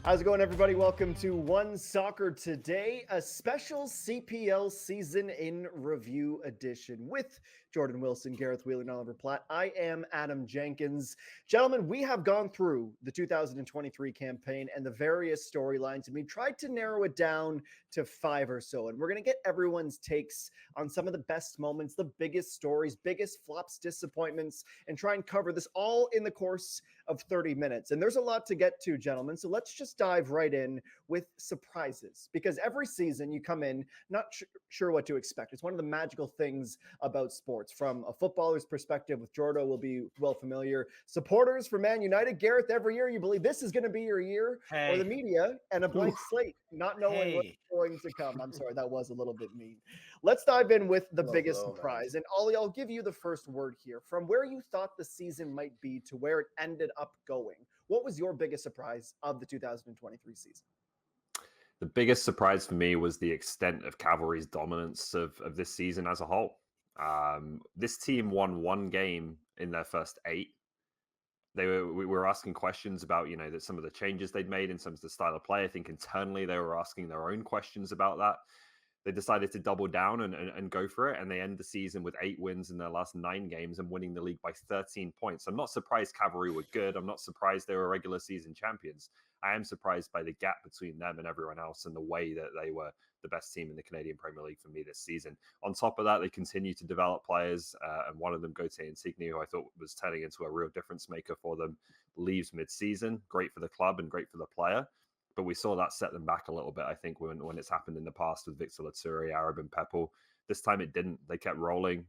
How's it going, everybody? Welcome to One Soccer Today, a special CPL season in review edition with Jordan Wilson, Gareth Wheeler, and Oliver Platt. I am Adam Jenkins. Gentlemen, we have gone through the 2023 campaign and the various storylines, and we tried to narrow it down to 5 or so. And we're going to get everyone's takes on some of the best moments, the biggest stories, biggest flops, disappointments, and try and cover this all in the course of 30 minutes. And there's a lot to get to, gentlemen. So let's just dive right in with surprises, because every season you come in not sure what to expect. It's one of the magical things about sports. From a footballer's perspective, with Jordo will be well familiar. Supporters for Man United, Gareth, every year you believe this is going to be your year, or the media and a blank slate, not knowing what's going to come. I'm sorry, that was a little bit mean. Let's dive in with the biggest surprise. And Ollie, I'll give you the first word here. From where you thought the season might be to where it ended up going, what was your biggest surprise of the 2023 season? The biggest surprise for me was the extent of Cavalry's dominance of this season as a whole. This team won one game in their first 8. We were asking questions about, that some of the changes they'd made in terms of the style of play. I think internally they were asking their own questions about that. They decided to double down and go for it, and they end the season with 8 wins in their last 9 games and winning the league by 13 points. I'm not surprised Cavalry were good. I'm not surprised they were regular season champions. I am surprised by the gap between them and everyone else and the way that they were the best team in the Canadian Premier League for me this season. On top of that, they continue to develop players, and one of them, Gauthier Insigne, who I thought was turning into a real difference maker for them, leaves mid-season. Great for the club and great for the player. But we saw that set them back a little bit, I think, when it's happened in the past with Victor Latsuri, Arab, and Peppel. This time it didn't. They kept rolling.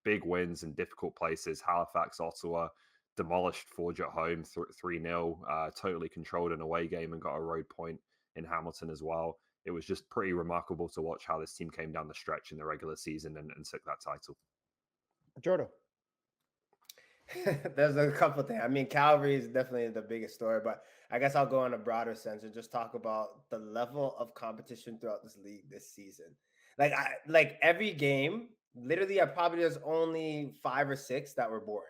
Big wins in difficult places. Halifax, Ottawa, demolished Forge at home 3-0, totally controlled an away game and got a road point in Hamilton as well. It was just pretty remarkable to watch how this team came down the stretch in the regular season and took that title. Jordan. There's a couple things. I mean, Cavalry is definitely the biggest story, but I guess I'll go in a broader sense and just talk about the level of competition throughout this league this season. Like every game, literally, there's only 5 or 6 that were boring.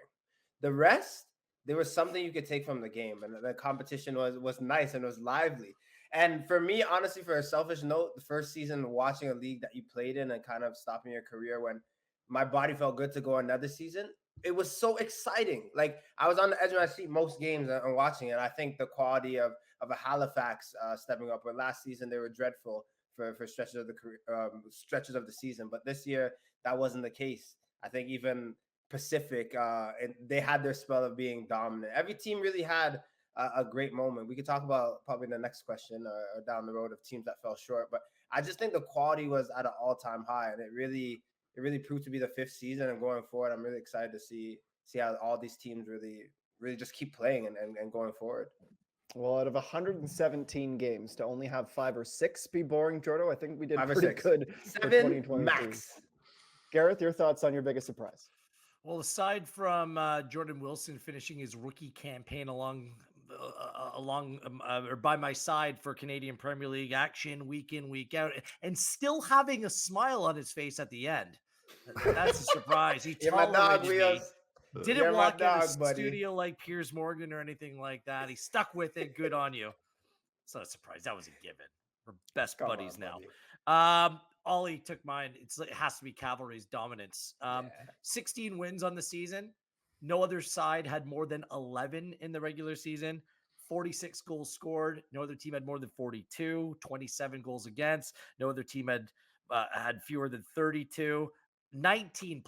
The rest, there was something you could take from the game, and the competition was nice and it was lively. And for me, honestly, for a selfish note, the first season watching a league that you played in and kind of stopping your career when my body felt good to go another season, it was so exciting. Like I was on the edge of my seat most games and watching it. I think the quality of a Halifax stepping up, where last season they were dreadful for stretches of the career, stretches of the season, but this year that wasn't the case. I think even Pacific, and they had their spell of being dominant. Every team really had a great moment. We could talk about probably the next question or down the road of teams that fell short, but I just think the quality was at an all-time high, and it really proved to be the 5th season. And going forward, I'm really excited to see how all these teams really just keep playing and going forward. Well, out of 117 games, to only have 5 or 6 be boring, Jordo, I think we did 5 or pretty 6. good. 7 max. Gareth, your thoughts on your biggest surprise? Well, aside from Jordan Wilson finishing his rookie campaign or by my side for Canadian Premier League action week in, week out, and still having a smile on his face at the end. That's a surprise. He tolerated me. Didn't walk in the studio like Piers Morgan or anything like that. He stuck with it. Good on you. It's not a surprise. That was a given. We're best buddies now. Ollie took mine. It has to be Cavalry's dominance. 16 wins on the season. No other side had more than 11 in the regular season. 46 goals scored. No other team had more than 42. 27 goals against. No other team had fewer than 32. 19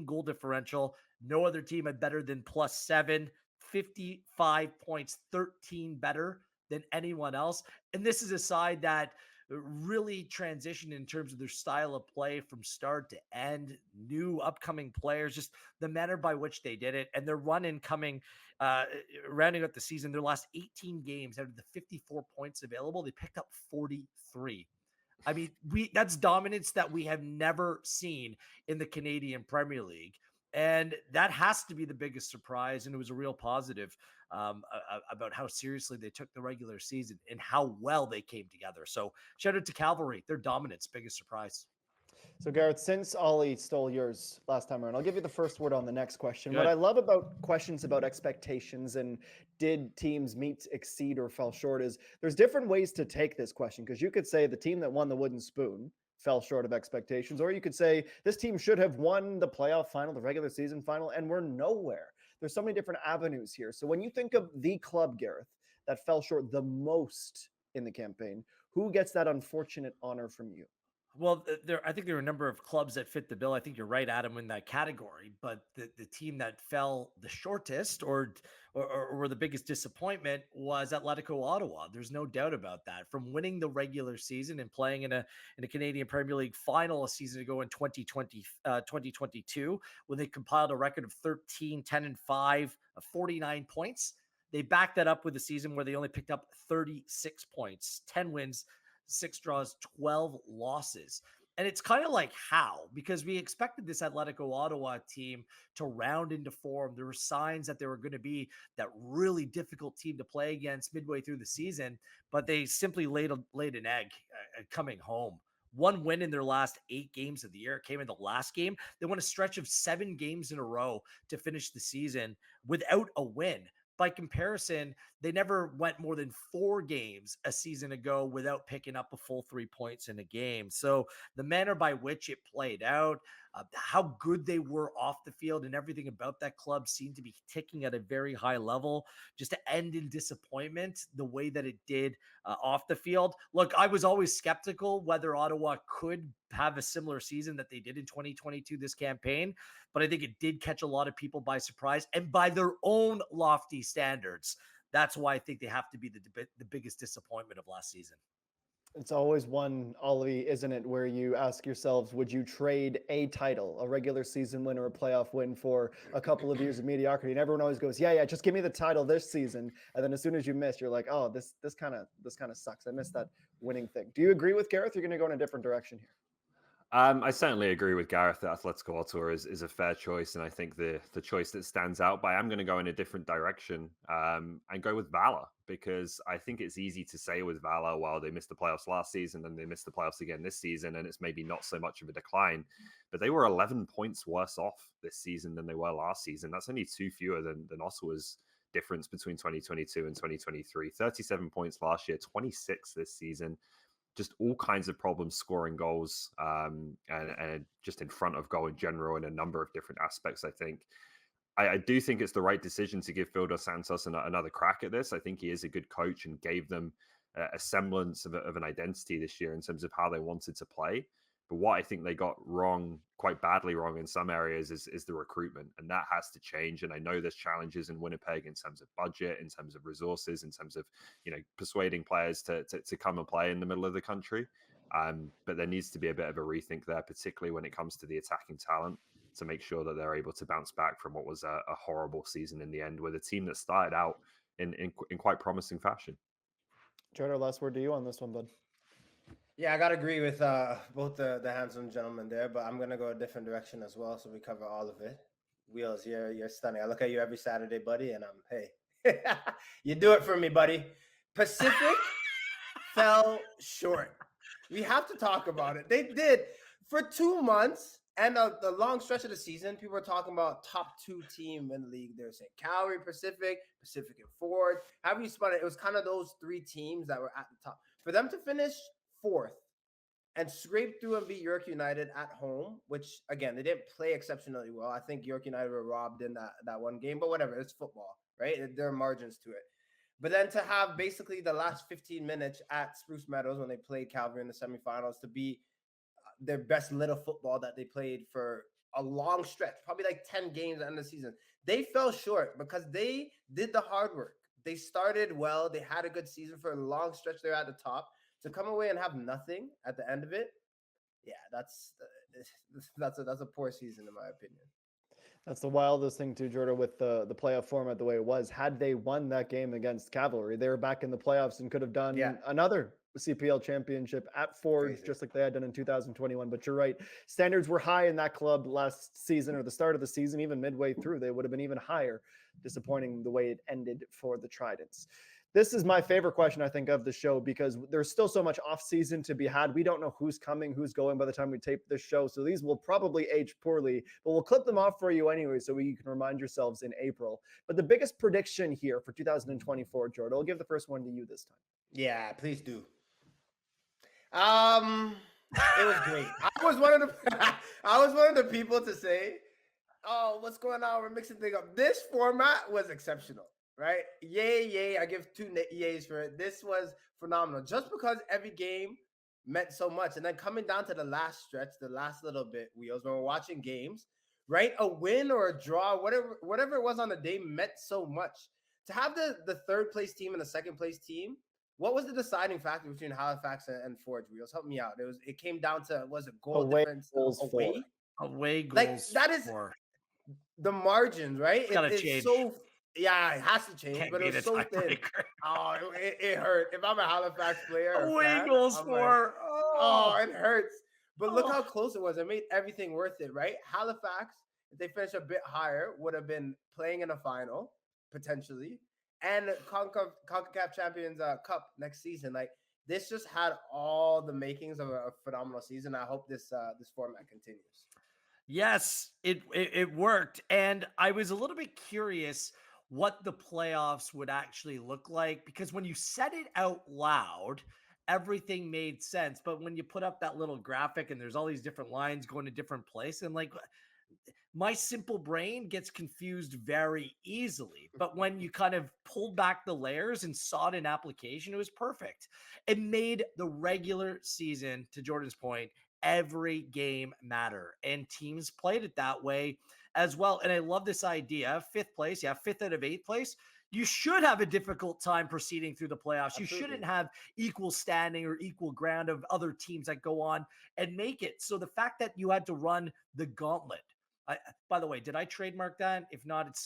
goal differential. No other team had better than +7. 55 points, 13 better than anyone else. And this is a side that really transitioned in terms of their style of play from start to end, new upcoming players, just the manner by which they did it. And their run in coming, rounding out the season, their last 18 games out of the 54 points available, they picked up 43. I mean, that's dominance that we have never seen in the Canadian Premier League. And that has to be the biggest surprise. And it was a real positive about how seriously they took the regular season and how well they came together. So shout out to Cavalry, their dominance, biggest surprise. So Gareth, since Ollie stole yours last time around, I'll give you the first word on the next question. Good. What I love about questions about expectations and did teams meet, exceed, or fell short is there's different ways to take this question, because you could say the team that won the wooden spoon fell short of expectations, or you could say this team should have won the playoff final, the regular season final, and we're nowhere. There's so many different avenues here. So when you think of the club, Gareth, that fell short the most in the campaign, who gets that unfortunate honor from you? Well, I think there are a number of clubs that fit the bill. I think you're right, Adam, in that category. But the team that fell the shortest or the biggest disappointment was Atletico Ottawa. There's no doubt about that. From winning the regular season and playing in a Canadian Premier League final a season ago in 2022, when they compiled a record of 13, 10, and 5, 49 points. They backed that up with a season where they only picked up 36 points, 10 wins, 6 draws, 12 losses. And it's kind of like how, because we expected this Atletico Ottawa team to round into form. There were signs that they were going to be that really difficult team to play against midway through the season, but they simply laid an egg coming home. One win in their last 8 games of the year. It came in the last game. They won a stretch of 7 games in a row to finish the season without a win. By comparison, they never went more than 4 games a season ago without picking up a full 3 points in a game. So the manner by which it played out, how good they were off the field, and everything about that club seemed to be ticking at a very high level, just to end in disappointment the way that it did off the field. Look, I was always skeptical whether Ottawa could have a similar season that they did in 2022 this campaign, but I think it did catch a lot of people by surprise, and by their own lofty standards. That's why I think they have to be the biggest disappointment of last season. It's always one, Ollie, isn't it, where you ask yourselves, would you trade a title, a regular season win or a playoff win, for a couple of years of mediocrity? And everyone always goes, yeah, just give me the title this season. And then as soon as you miss, you're like, oh, this kind of sucks. I missed that winning thing. Do you agree with Gareth? You're going to go in a different direction here. I certainly agree with Gareth that Atletico Ottawa is a fair choice, and I think the choice that stands out. But I am going to go in a different direction and go with Valor, because I think it's easy to say with Valor, well, they missed the playoffs last season and they missed the playoffs again this season, and it's maybe not so much of a decline. But they were 11 points worse off this season than they were last season. That's only 2 fewer than Ottawa's difference between 2022 and 2023. 37 points last year, 26 this season. Just all kinds of problems scoring goals and just in front of goal in general in a number of different aspects. I think I do think it's the right decision to give Phil Dos Santos another crack at this. I think he is a good coach and gave them a semblance of an identity this year in terms of how they wanted to play. But what I think they got wrong, quite badly wrong in some areas, is the recruitment. And that has to change. And I know there's challenges in Winnipeg in terms of budget, in terms of resources, in terms of, persuading players to come and play in the middle of the country. But there needs to be a bit of a rethink there, particularly when it comes to the attacking talent, to make sure that they're able to bounce back from what was a horrible season in the end, with a team that started out in quite promising fashion. Jordan, last word to you on this one, bud. Yeah, I gotta agree with both the handsome gentlemen there, but I'm gonna go a different direction as well, so we cover all of it. Wheels, you're stunning. I look at you every Saturday, buddy, and hey, you do it for me, buddy. Pacific fell short. We have to talk about it. They did for 2 months, and the long stretch of the season. People are talking about top 2 team in the league. They're saying Calgary, Pacific and Ford. However you spun it, it was kind of those 3 teams that were at the top. For them to finish 4th and scrape through and beat York United at home, which, again, they didn't play exceptionally well. I think York United were robbed in that one game, but whatever, it's football, right? There are margins to it. But then to have basically the last 15 minutes at Spruce Meadows when they played Calgary in the semifinals to be their best little football that they played for a long stretch, probably like 10 games at the end of the season, they fell short because they did the hard work. They started well. They had a good season for a long stretch. They're at the top. To come away and have nothing at the end of it, yeah, that's a poor season in my opinion. That's the wildest thing too, Jordan, with the playoff format the way it was. Had they won that game against Cavalry, they were back in the playoffs and could have done another CPL championship at Forge, just like they had done in 2021. But you're right. Standards were high in that club last season, or the start of the season, even midway through. They would have been even higher. Disappointing the way it ended for the Tridents. This is my favorite question, I think, of the show, because there's still so much off season to be had. We don't know who's coming, who's going by the time we tape this show. So these will probably age poorly, but we'll clip them off for you anyway, so you can remind yourselves in April. But the biggest prediction here for 2024, Jordan, I'll give the first one to you this time. Yeah, please do. It was great. I was one of the people to say, "Oh, what's going on? We're mixing things up." This format was exceptional, right? Yay! I give 2 yays for it. This was phenomenal, just because every game meant so much. And then coming down to the last stretch, the last little bit, Wheels, when we're watching games, right? A win or a draw, whatever it was on the day, meant so much. To have the third place team and the second place team. What was the deciding factor between Halifax and Forge? Wheels, help me out. It came down to, was it goal Away difference goals away? Away goals. Like that is the margins, right? It's change. So yeah, it has to change, Can't but it was so thin. Oh, it hurt. If I'm a Halifax player, away goals for. Oh, it hurts. But look how close it was. It made everything worth it, right? Halifax, if they finished a bit higher, would have been playing in a final potentially. And CONCACAF Champions Cup next season. Like, this just had all the makings of a phenomenal season. I hope this format continues. Yes, it worked. And I was a little bit curious what the playoffs would actually look like, because when you said it out loud, everything made sense. But when you put up that little graphic and there's all these different lines going to different places, and like, my simple brain gets confused very easily. But when you kind of pulled back the layers and saw it in application, it was perfect. It made the regular season, to Jordan's point, every game matter. And teams played it that way as well. And I love this idea. 5th place, 5th out of 8th place. You should have a difficult time proceeding through the playoffs. Absolutely. You shouldn't have equal standing or equal ground of other teams that go on and make it. So the fact that you had to run the gauntlet, by the way, did I trademark that? If not, it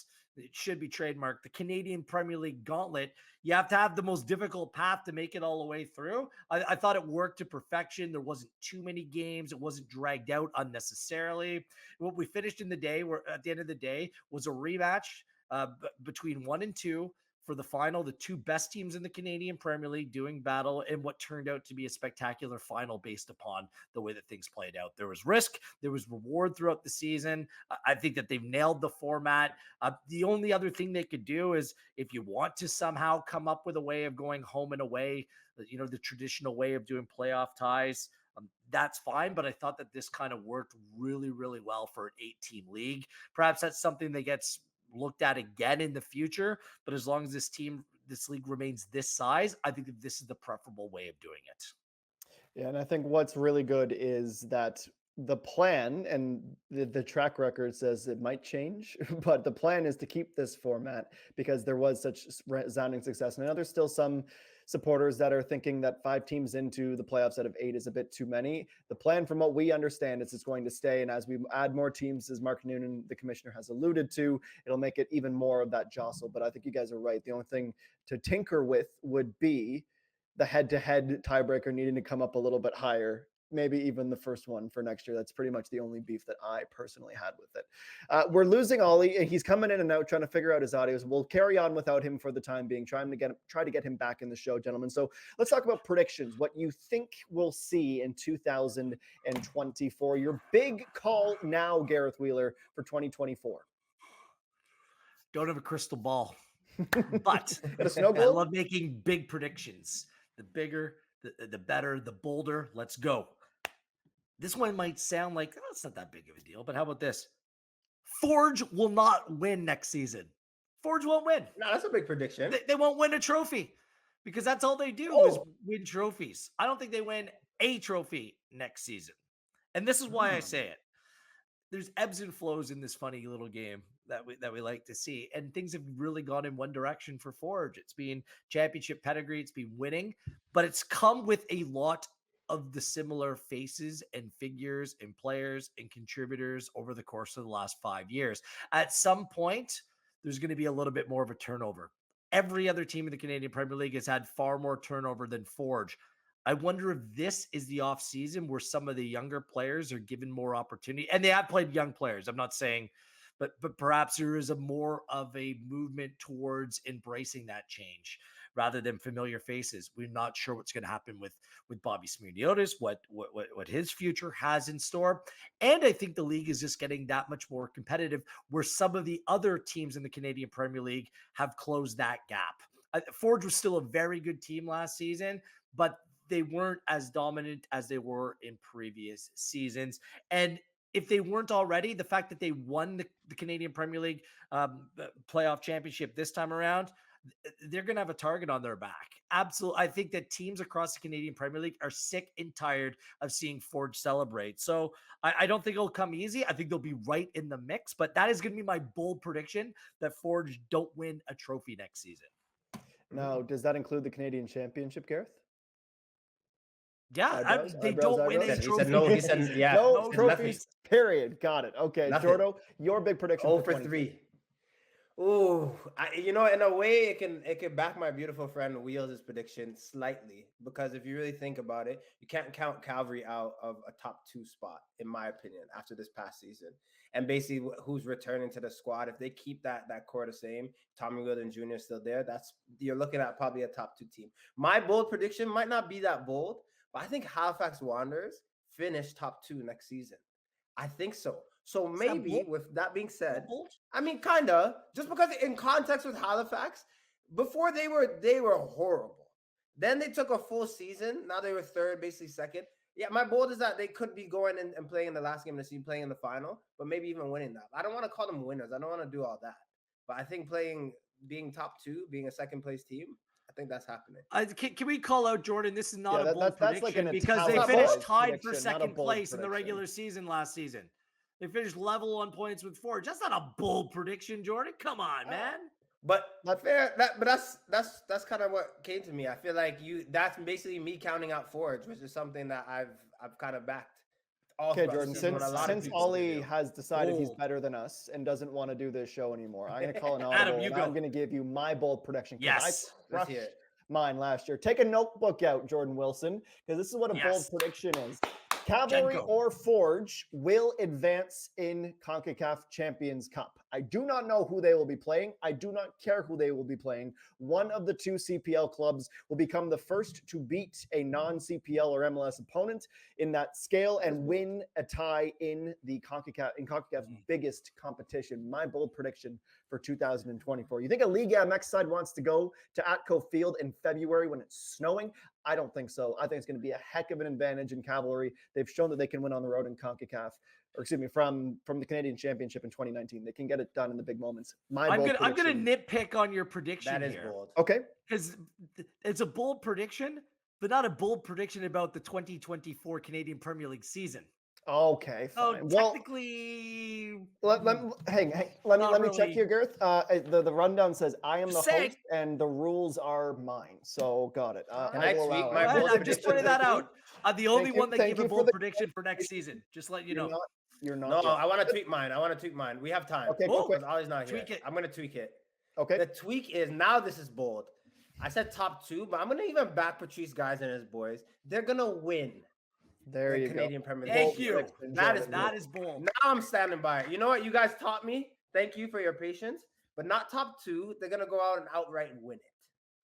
should be trademarked. The Canadian Premier League Gauntlet. You have to have the most difficult path to make it all the way through. I thought it worked to perfection. There wasn't too many games. It wasn't dragged out unnecessarily. What we finished in the day, at the end of the day, was a rematch between 1 and 2. For the final, the 2 best teams in the Canadian Premier League doing battle in what turned out to be a spectacular final based upon the way that things played out. There was risk, there was reward throughout the season. I think that they've nailed the format. The only other thing they could do is, if you want to somehow come up with a way of going home and away, the traditional way of doing playoff ties, that's fine. But I thought that this kind of worked really, really well for an 8-team league. Perhaps that's something that gets looked at again in the future, but as long as this league remains this size, I think that this is the preferable way of doing it. Yeah, and I think what's really good is that the plan and the track record says it might change, but the plan is to keep this format because there was such resounding success. And I know there's still some supporters that are thinking that 5 teams into the playoffs out of 8 is a bit too many. The plan, from what we understand, is it's going to stay. And as we add more teams, as Mark Noonan, the commissioner, has alluded to, it'll make it even more of that jostle. But I think you guys are right. The only thing to tinker with would be the head-to-head tiebreaker needing to come up a little bit higher, maybe even the first one for next year. That's pretty much the only beef that I personally had with it. We're losing Ollie. He's coming in and out, trying to figure out his audio. So we'll carry on without him for the time being, try to get him back in the show, gentlemen. So let's talk about predictions, what you think we'll see in 2024. Your big call now, Gareth Wheeler, for 2024. Don't have a crystal ball, but a snow globe? I love making big predictions. The bigger, the better, the bolder. Let's go. This one might sound like, oh, it's not that big of a deal, but how about this? Forge will not win next season. Forge won't win. No, that's a big prediction. They won't win a trophy because that's all they do is win trophies. I don't think they win a trophy next season. And this is why I say it. There's ebbs and flows in this funny little game that we like to see. And things have really gone in one direction for Forge. It's been championship pedigree. It's been winning, but it's come with a lot of the similar faces and figures and players and contributors over the course of the last 5 years. At some point, there's going to be a little bit more of a turnover. Every other team in the Canadian Premier League has had far more turnover than Forge. I wonder if this is the off season where some of the younger players are given more opportunity, and they have played young players. I'm not saying, but perhaps there is a more of a movement towards embracing that change, rather than familiar faces. We're not sure what's going to happen with Bobby Smirniotis, what his future has in store. And I think the league is just getting that much more competitive, where some of the other teams in the Canadian Premier League have closed that gap. Forge was still a very good team last season, but they weren't as dominant as they were in previous seasons. And if they weren't already, the fact that they won the Canadian Premier League playoff championship this time around, they're going to have a target on their back. Absolutely. I think that teams across the Canadian Premier League are sick and tired of seeing Forge celebrate. So I don't think it'll come easy. I think they'll be right in the mix, but that is going to be my bold prediction, that Forge don't win a trophy next season. Now, does that include the Canadian Championship, Gareth? Yeah, they don't win a trophy. He said no. He said, yeah, no trophies, period. Got it. Okay, nothing. Jordo, your big prediction. 0 for 3. Ooh, in a way, it can back my beautiful friend Wheels' prediction slightly, because if you really think about it, you can't count Calvary out of a top 2 spot, in my opinion, after this past season. And basically, who's returning to the squad? If they keep that core the same, Tommy Wheeldon Jr. is still there, you're looking at probably a top 2 team. My bold prediction might not be that bold, but I think Halifax Wanderers finish top 2 next season. I think so. So maybe, with that being said, I mean, kind of, just because in context with Halifax, before they were horrible. Then they took a full season. Now they were third, basically second. Yeah, my bold is that they could be going and playing in the last game of the season, playing in the final, but maybe even winning that. I don't want to call them winners. I don't want to do all that. But I think being top 2, being a second place team, I think that's happening. Can we call out Jordan? This is not a bold prediction, like because they finished tied for second place in the regular season last season. They finished level on points with Forge. That's not a bold prediction, Jordan. Come on, man. But not fair. That's kind of what came to me. I feel like that's basically me counting out Forge, which is something that I've kind of backed. Okay, Jordan. Since Ollie has decided he's better than us and doesn't want to do this show anymore, I'm going to call an audible. Adam, you go. I'm going to give you my bold prediction. Yes. I crushed mine last year. Take a notebook out, Jordan Wilson, because this is what a bold prediction is. Cavalry or Forge will advance in CONCACAF Champions Cup. I do not know who they will be playing. I do not care who they will be playing. One of the 2 CPL clubs will become the first to beat a non-CPL or MLS opponent in that scale and win a tie in the CONCACAF's biggest competition. My bold prediction for 2024. You think a Liga MX side wants to go to Atco Field in February when it's snowing? I don't think so. I think it's going to be a heck of an advantage in Cavalry. They've shown that they can win on the road in CONCACAF, or excuse me, from the Canadian Championship in 2019. They can get it done in the big moments. I'm going to nitpick on your prediction. That is bold. Okay. Because it's a bold prediction, but not a bold prediction about the 2024 Canadian Premier League season. Okay, fine. Technically, let me check here, Gareth. The rundown says I am the host and the rules are mine. So got it. Can I tweak my bold I'm just pointing that out. I'm the only one that gave a bold prediction for next season. Just let you know. You're not. No, I want to tweak mine. We have time. Okay, quick. Ollie's not here. Tweak it. I'm going to tweak it. Okay. The tweak is, now this is bold. I said top 2, but I'm going to even back Patrice Guys and his boys. They're going to win. There you Canadian go. Premier League. Thank you. That is bold. Now I'm standing by it. You know what? You guys taught me. Thank you for your patience. But not top 2. They're going to go out and outright win it.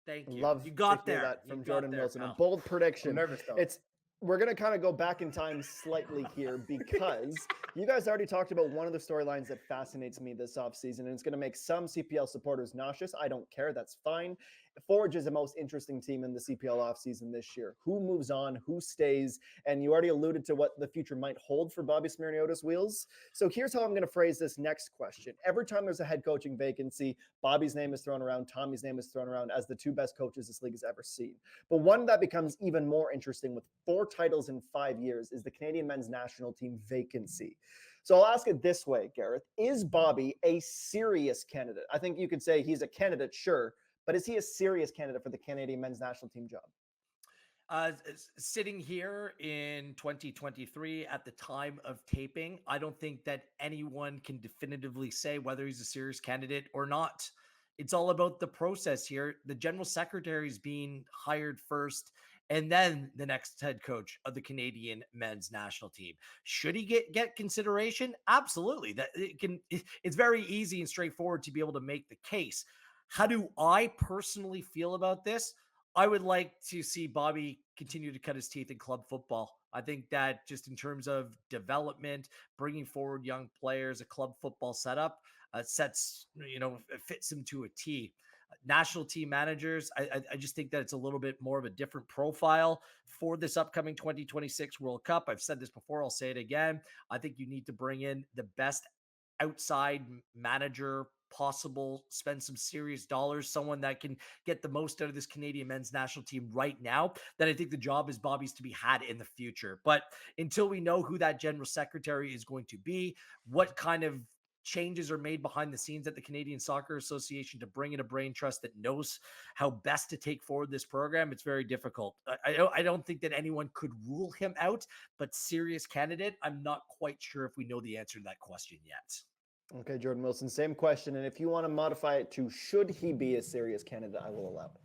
Thank you. Love you got to hear there. that from Jordan Wilson. Pal. A bold prediction. I'm nervous though. We're going to kind of go back in time slightly here because you guys already talked about one of the storylines that fascinates me this offseason, and it's going to make some CPL supporters nauseous. I don't care. That's fine. Forge is the most interesting team in the CPL offseason this year. Who moves on? Who stays? And you already alluded to what the future might hold for Bobby Smirniotis Wheels. So here's how I'm going to phrase this next question. Every time there's a head coaching vacancy, Bobby's name is thrown around, Tommy's name is thrown around as the 2 best coaches this league has ever seen. But one that becomes even more interesting with 4 titles in 5 years is the Canadian men's national team vacancy. So I'll ask it this way, Gareth. Is Bobby a serious candidate? I think you could say he's a candidate, sure. But is he a serious candidate for the Canadian men's national team job? Sitting here in 2023 at the time of taping, I don't think that anyone can definitively say whether he's a serious candidate or not. It's all about the process here. The general secretary is being hired first, and then the next head coach of the Canadian men's national team. Should he get consideration? Absolutely. It's very easy and straightforward to be able to make the case. How do I personally feel about this? I would like to see Bobby continue to cut his teeth in club football. I think that just in terms of development, bringing forward young players, a club football setup fits him to a T. National team managers, I just think that it's a little bit more of a different profile for this upcoming 2026 World Cup. I've said this before, I'll say it again. I think you need to bring in the best outside manager possible, spend some serious dollars, someone that can get the most out of this Canadian men's national team right now. Then I think the job is Bobby's to be had in the future. But until we know who that general secretary is going to be, what kind of changes are made behind the scenes at the Canadian Soccer Association to bring in a brain trust that knows how best to take forward this program, it's very difficult. I don't think that anyone could rule him out, but serious candidate, I'm not quite sure if we know the answer to that question yet. Okay, Jordan Wilson, same question. And if you want to modify it to should he be a serious candidate, I will allow it.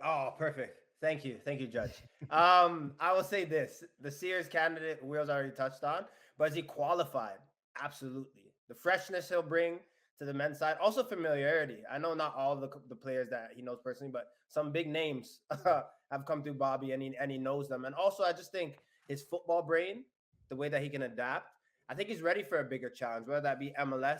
Oh, perfect. Thank you, Judge. I will say this: the serious candidate Wheels already touched on, but is he qualified? Absolutely. The freshness he'll bring to the men's side, also familiarity. I know not all the players that he knows personally, but some big names have come through Bobby, and he knows them. And also, I just think his football brain, the way that he can adapt, I think he's ready for a bigger challenge, whether that be MLS,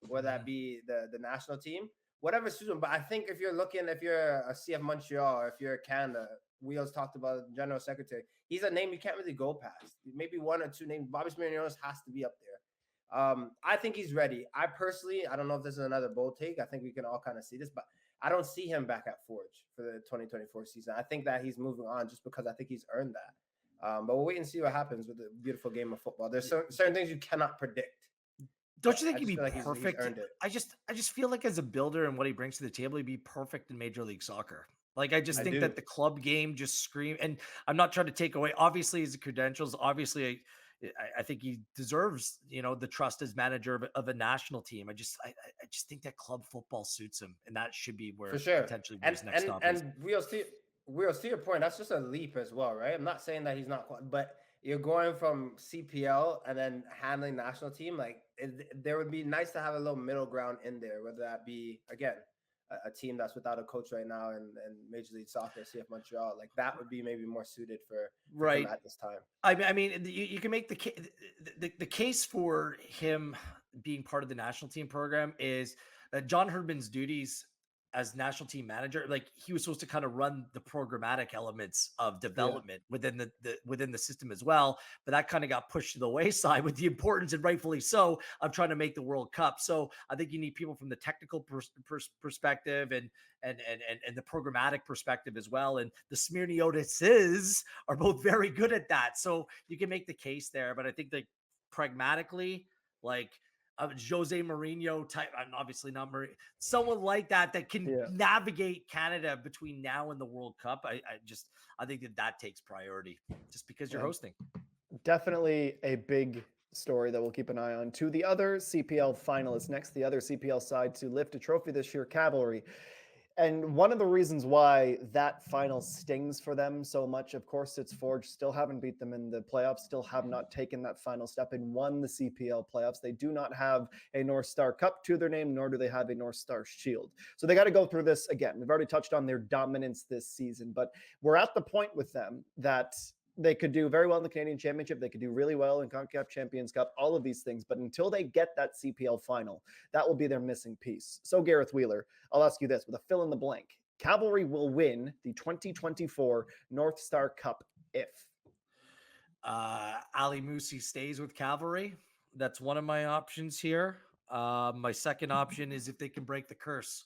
whether that be the national team, whatever suits him. But I think if you're a CF Montreal, or if you're a Canada, Wheels talked about the general secretary. He's a name you can't really go past. Maybe one or two names. Bobby Smirniotis has to be up there. I think he's ready. I don't know if this is another bold take. I think we can all kind of see this, but I don't see him back at Forge for the 2024 season. I think that he's moving on just because I think he's earned that. But we'll wait and see what happens with the beautiful game of football. There's certain things you cannot predict. Don't you think he'd be perfect? I just feel like as a builder and what he brings to the table, he'd be perfect in Major League Soccer. Like, I think that the club game just scream, and I'm not trying to take away, obviously, his credentials. Obviously, I think he deserves, the trust as manager of a national team. I just think that club football suits him, and that should be where for sure. Potentially his next stop is. And Wheels, to your point, that's just a leap as well, right? I'm not saying that he's not, but you're going from CPL and then handling national team. Like, there would be nice to have a little middle ground in there, whether that be, again, a team that's without a coach right now in Major League Soccer, CF Montreal. Like, that would be maybe more suited for him at this time. I mean, you can make the case for him being part of the national team program is that John Herdman's duties as national team manager, like, he was supposed to kind of run the programmatic elements of development within the system as well, but that kind of got pushed to the wayside with the importance, and rightfully so, of trying to make the World Cup. So I think you need people from the technical perspective and the programmatic perspective as well. And the Smirniotises are both very good at that. So you can make the case there, but I think that pragmatically, like, Jose Mourinho type, I'm obviously not Mourinho, someone like that can navigate Canada between now and the World Cup. I think that takes priority just because you're hosting. Definitely a big story that we'll keep an eye on. To the other CPL finalists next, the other CPL side to lift a trophy this year, Cavalry. And one of the reasons why that final stings for them so much, of course, it's Forge. Still haven't beat them in the playoffs, still have not taken that final step and won the CPL playoffs. They do not have a North Star Cup to their name, nor do they have a North Star Shield. So they got to go through this again. We've already touched on their dominance this season, but we're at the point with them that they could do very well in the Canadian Championship. They could do really well in CONCACAF Champions Cup, all of these things. But until they get that CPL final, that will be their missing piece. So, Gareth Wheeler, I'll ask you this with a fill in the blank. Cavalry will win the 2024 North Star Cup if Ali Musi stays with Cavalry. That's one of my options here. My second option is if they can break the curse.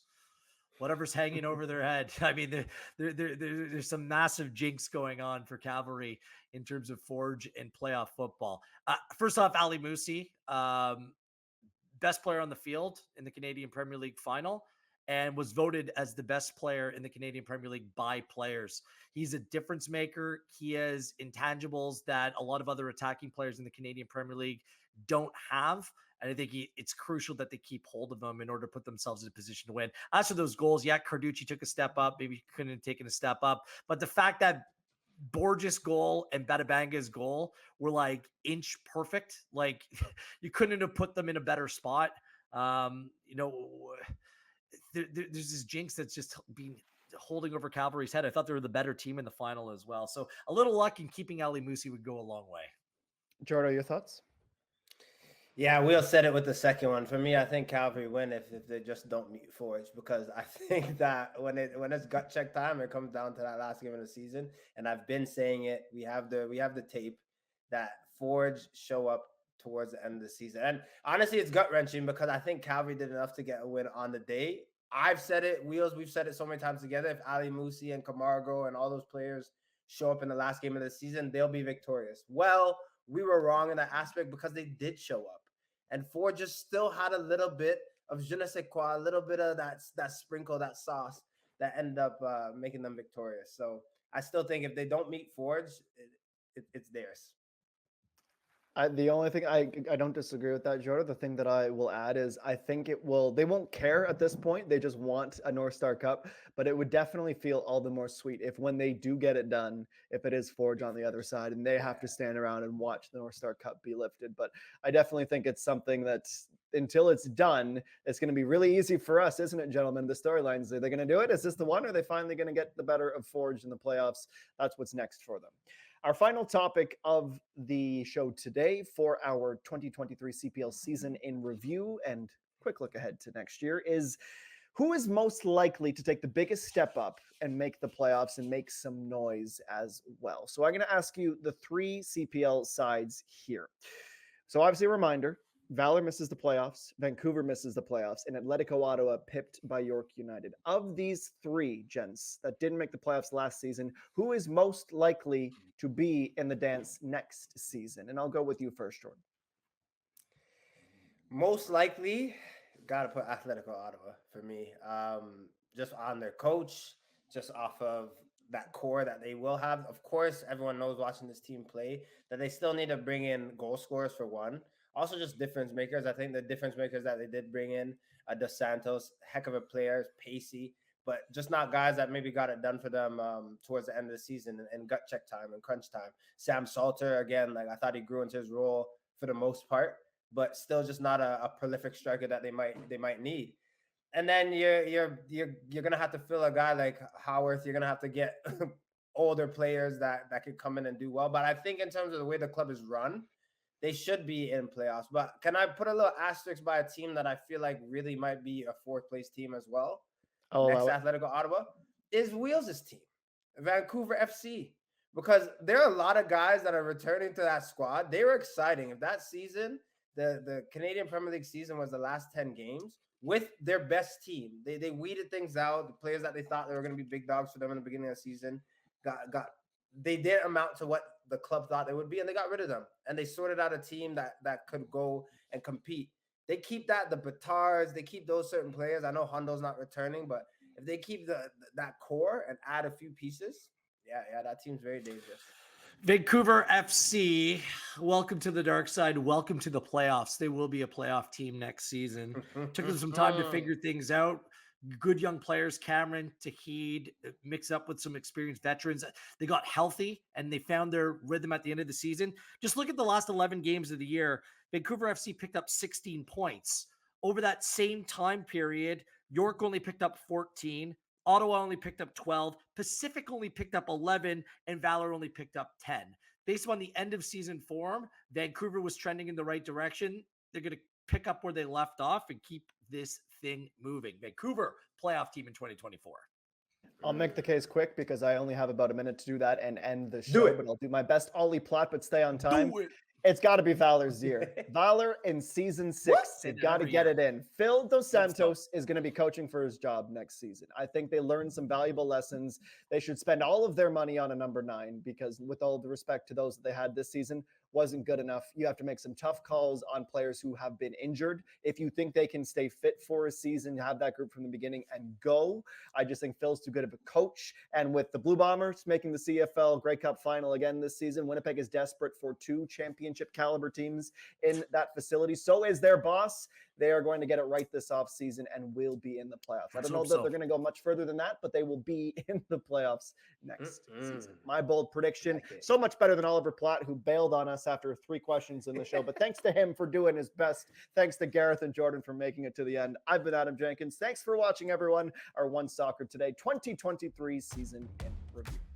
Whatever's hanging over their head. I mean, there's some massive jinx going on for Cavalry in terms of Forge and playoff football. First off, Ali Musi, best player on the field in the Canadian Premier League final, and was voted as the best player in the Canadian Premier League by players. He's a difference maker. He has intangibles that a lot of other attacking players in the Canadian Premier League don't have. And I think it's crucial that they keep hold of them in order to put themselves in a position to win. As for those goals, Carducci took a step up. Maybe he couldn't have taken a step up. But the fact that Borges' goal and Batabanga's goal were like inch perfect, like you couldn't have put them in a better spot. there's this jinx that's just been holding over Cavalry's head. I thought they were the better team in the final as well. So a little luck in keeping Ali Musi would go a long way. Jordo, your thoughts? Yeah, Will said it with the second one. For me, I think Calvary win if they just don't meet Forge, because I think that when it's gut check time, it comes down to that last game of the season. And I've been saying it. We have the tape that Forge show up towards the end of the season. And honestly, it's gut wrenching because I think Calvary did enough to get a win on the day. I've said it, Wheels, we've said it so many times together. If Ali Musi and Camargo and all those players show up in the last game of the season, they'll be victorious. Well, we were wrong in that aspect because they did show up. And Ford just still had a little bit of je ne sais quoi, a little bit of that sprinkle, that sauce that ended up making them victorious. So I still think if they don't meet Forge, it's theirs. The only thing I don't disagree with that, Jordan. The thing that I will add is I think they won't care at this point. They just want a North Star Cup, but it would definitely feel all the more sweet if when they do get it done, if it is Forge on the other side and they have to stand around and watch the North Star Cup be lifted. But I definitely think it's something that's, until it's done, it's going to be really easy for us, isn't it, gentlemen? The storylines, are they going to do it? Is this the one? Or are they finally going to get the better of Forge in the playoffs? That's what's next for them. Our final topic of the show today for our 2023 CPL season in review and quick look ahead to next year is who is most likely to take the biggest step up and make the playoffs and make some noise as well. So I'm going to ask you the three CPL sides here. So obviously a reminder, Valor misses the playoffs, Vancouver misses the playoffs, and Atletico Ottawa pipped by York United. Of these three, gents, that didn't make the playoffs last season, who is most likely to be in the dance next season? And I'll go with you first, Jordan. Most likely, got to put Atletico Ottawa for me. Just on their coach, just off of that core that they will have. Of course, everyone knows watching this team play that they still need to bring in goal scorers for one. Also, just difference makers. I think the difference makers that they did bring in, Dos Santos, heck of a player, pacey, but just not guys that maybe got it done for them towards the end of the season and gut check time and crunch time. Sam Salter, again, like I thought he grew into his role for the most part, but still just not a prolific striker that they might need. And then you're gonna have to fill a guy like Howarth. You're gonna have to get older players that could come in and do well. But I think in terms of the way the club is run, they should be in playoffs. But can I put a little asterisk by a team that I feel like really might be a fourth place team as well? Next Atletico Ottawa is Wheels' team, Vancouver FC. Because there are a lot of guys that are returning to that squad. They were exciting. If that season, the Canadian Premier League season was the last 10 games with their best team. They weeded things out. The players that they thought they were going to be big dogs for them in the beginning of the season they didn't amount to what the club thought they would be, and they got rid of them. And they sorted out a team that could go and compete. They keep the Batards, they keep those certain players. I know Hondo's not returning, but if they keep that core and add a few pieces, yeah, that team's very dangerous. Vancouver FC, welcome to the dark side. Welcome to the playoffs. They will be a playoff team next season. Took them some time to figure things out. Good young players, Cameron, Tahid, mix up with some experienced veterans. They got healthy and they found their rhythm at the end of the season. Just look at the last 11 games of the year. Vancouver FC picked up 16 points. Over that same time period, York only picked up 14. Ottawa only picked up 12. Pacific only picked up 11. And Valor only picked up 10. Based on the end of season form, Vancouver was trending in the right direction. They're going to pick up where they left off and keep this thing moving. Vancouver, playoff team in 2024. I'll make the case quick because I only have about a minute to do that and end the show, but I'll do my best. Ollie Platt, but stay on time. It's got to be Valor's year. Valor in season 6. They've got to get it in. Phil Dos Santos is going to be coaching for his job next season. I think they learned some valuable lessons. They should spend all of their money on a number 9 because with all the respect to those that they had this season, wasn't good enough. You have to make some tough calls on players who have been injured. If you think they can stay fit for a season, have that group from the beginning and go. I just think Phil's too good of a coach. And with the Blue Bombers making the CFL Grey Cup final again this season, Winnipeg is desperate for 2 championship caliber teams in that facility. So is their boss. they are going to get it right this offseason and will be in the playoffs. I don't know that they're going to go much further than that, but they will be in the playoffs next season. My bold prediction, so much better than Oliver Platt, who bailed on us after 3 questions in the show. But thanks to him for doing his best. Thanks to Gareth and Jordan for making it to the end. I've been Adam Jenkins. Thanks for watching, everyone. Our One Soccer Today 2023 season in review.